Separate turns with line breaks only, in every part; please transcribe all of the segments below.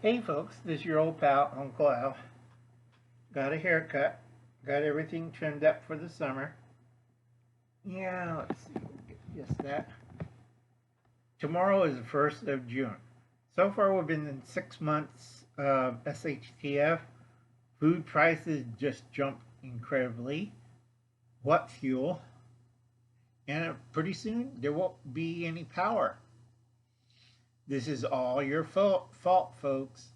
Hey folks, this is your old pal, Uncle Al. Got a haircut, got everything trimmed up for the summer. Yeah, let's see, we'll get that. Tomorrow is the 1st of June. So far, we've been in 6 months of SHTF. Food prices just jumped incredibly. What fuel? And pretty soon, there won't be any power. This is all your fault, folks.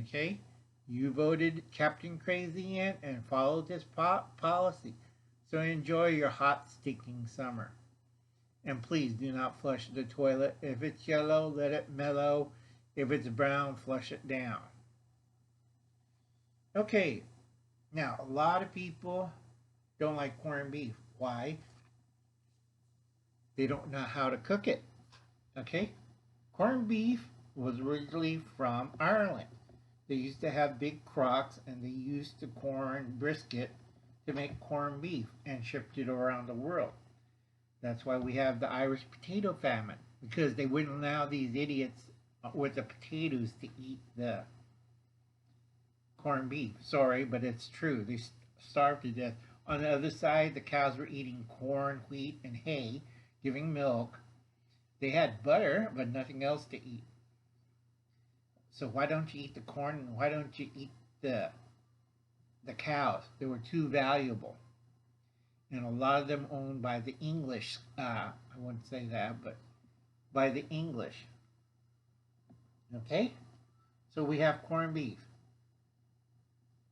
Okay? You voted Captain Crazy in and followed his policy. So enjoy your hot, stinking summer. And please do not flush the toilet. If it's yellow, let it mellow. If it's brown, flush it down. Okay, now a lot of people don't like corned beef. Why? They don't know how to cook it. Okay? Corned beef was originally from Ireland. They used to have big crocks and they used the corn brisket to make corned beef and shipped it around the world. That's why we have the Irish potato famine, because they wouldn't allow these idiots with the potatoes to eat the corned beef. Sorry, but it's true. They starved to death. On the other side, the cows were eating corn, wheat, and hay, giving milk. They had butter, but nothing else to eat. So why don't you eat the corn and why don't you eat the cows? They were too valuable. And a lot of them owned by the English. I wouldn't say that, but by the English. Okay? So we have corned beef.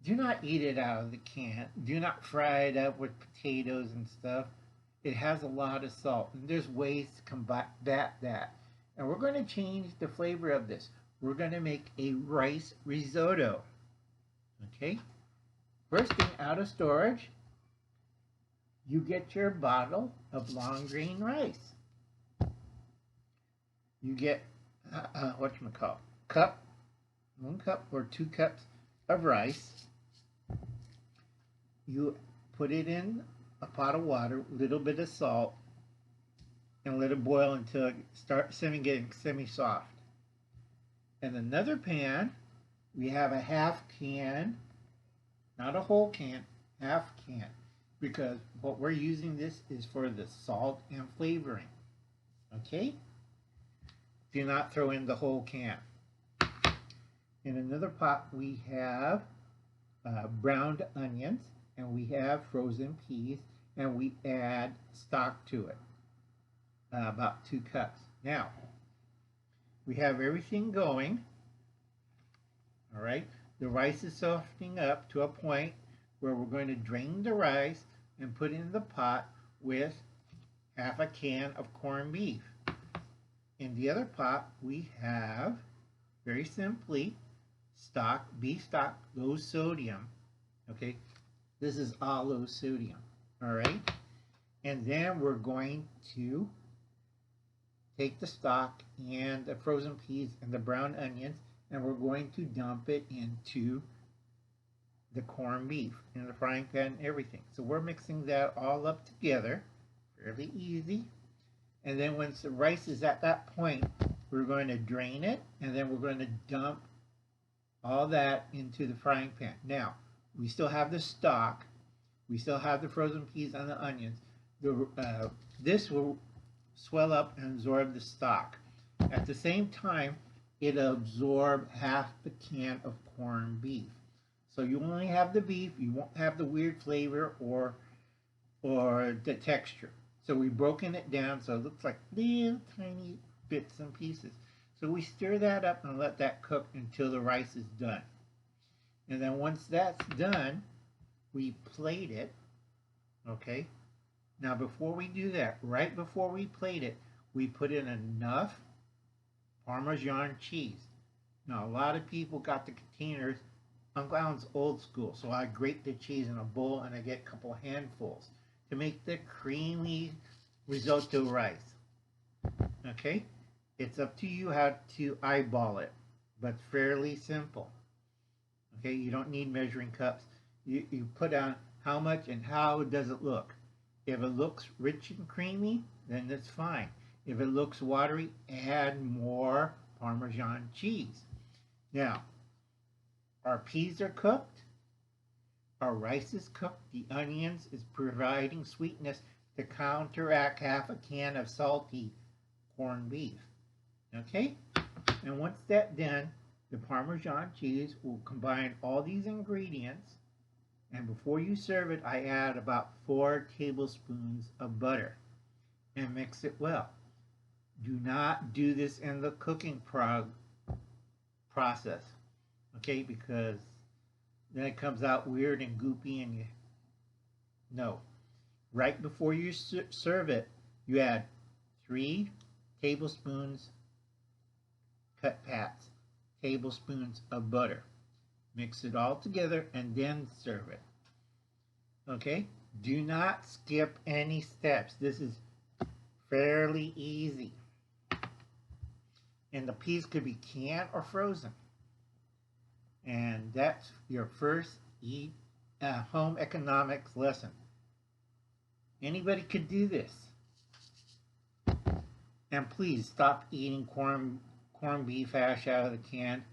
Do not eat it out of the can. Do not fry it up with potatoes and stuff. It has a lot of salt. And there's ways to combat that. And we're going to change the flavor of this. We're going to make a rice risotto. Okay? First thing out of storage, you get your bottle of long grain rice. You get, cup, 1 cup or 2 cups of rice. You put it in a pot of water, a little bit of salt, and let it boil until it starts getting semi-soft. In another pan, we have a half can, not a whole can, half can, because what we're using this is for the salt and flavoring. Okay? Do not throw in the whole can. In another pot, we have browned onions, and we have frozen peas, and we add stock to it, about 2 cups. Now, we have everything going. All right, the rice is softening up to a point where we're going to drain the rice and put in the pot with half a can of corned beef. In the other pot, we have, very simply, stock, beef stock, low sodium. Okay, this is all low sodium. All right, and then we're going to take the stock and the frozen peas and the brown onions, and we're going to dump it into the corned beef in the frying pan and everything. So we're mixing that all up together, fairly easy. And then once the rice is at that point, we're going to drain it, and then we're going to dump all that into the frying pan. Now, we still have the stock, we still have the frozen peas and the onions. This will swell up and absorb the stock. At the same time, it'll absorb half the can of corned beef. So you only have the beef, you won't have the weird flavor or the texture. So we've broken it down so it looks like little tiny bits and pieces. So we stir that up and let that cook until the rice is done. And then once that's done, we plate it, okay? Now before we do that, right before we plate it, we put in enough Parmesan cheese. Now a lot of people got the containers. Uncle Alan's old school, so I grate the cheese in a bowl and I get a couple handfuls to make the creamy risotto rice. Okay? It's up to you how to eyeball it, but fairly simple. Okay, you don't need measuring cups. You put on how much and how does it look. If it looks rich and creamy, then that's fine. If it looks watery, add more Parmesan cheese. Now, our peas are cooked. Our rice is cooked. The onions is providing sweetness to counteract half a can of salty corned beef. Okay? And once that's done, the Parmesan cheese will combine all these ingredients. And before you serve it, I add about 4 tablespoons of butter and mix it well. Do not do this in the cooking process, okay? Because then it comes out weird and goopy and no. Right before you serve it, you add 3 tablespoons cut pats, tablespoons of butter. Mix it all together and then serve it. Okay? Do not skip any steps. This is fairly easy. And the peas could be canned or frozen. And that's your first home economics lesson. Anybody could do this. And please stop eating corned beef hash out of the can.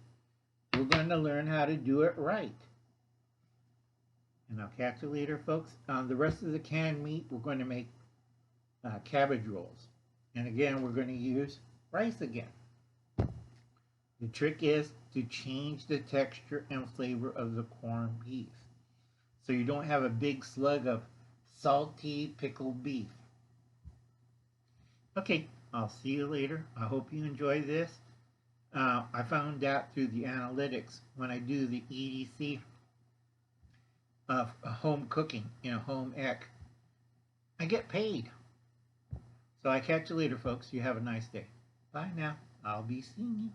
We're going to learn how to do it right. And I'll catch you later, folks. The rest of the canned meat, we're going to make cabbage rolls. And again, we're going to use rice again. The trick is to change the texture and flavor of the corned beef, so you don't have a big slug of salty pickled beef. Okay, I'll see you later. I hope you enjoy this. I found out through the analytics when I do the EDC of home cooking in a home ec, I get paid. So I catch you later, folks. You have a nice day. Bye now. I'll be seeing you.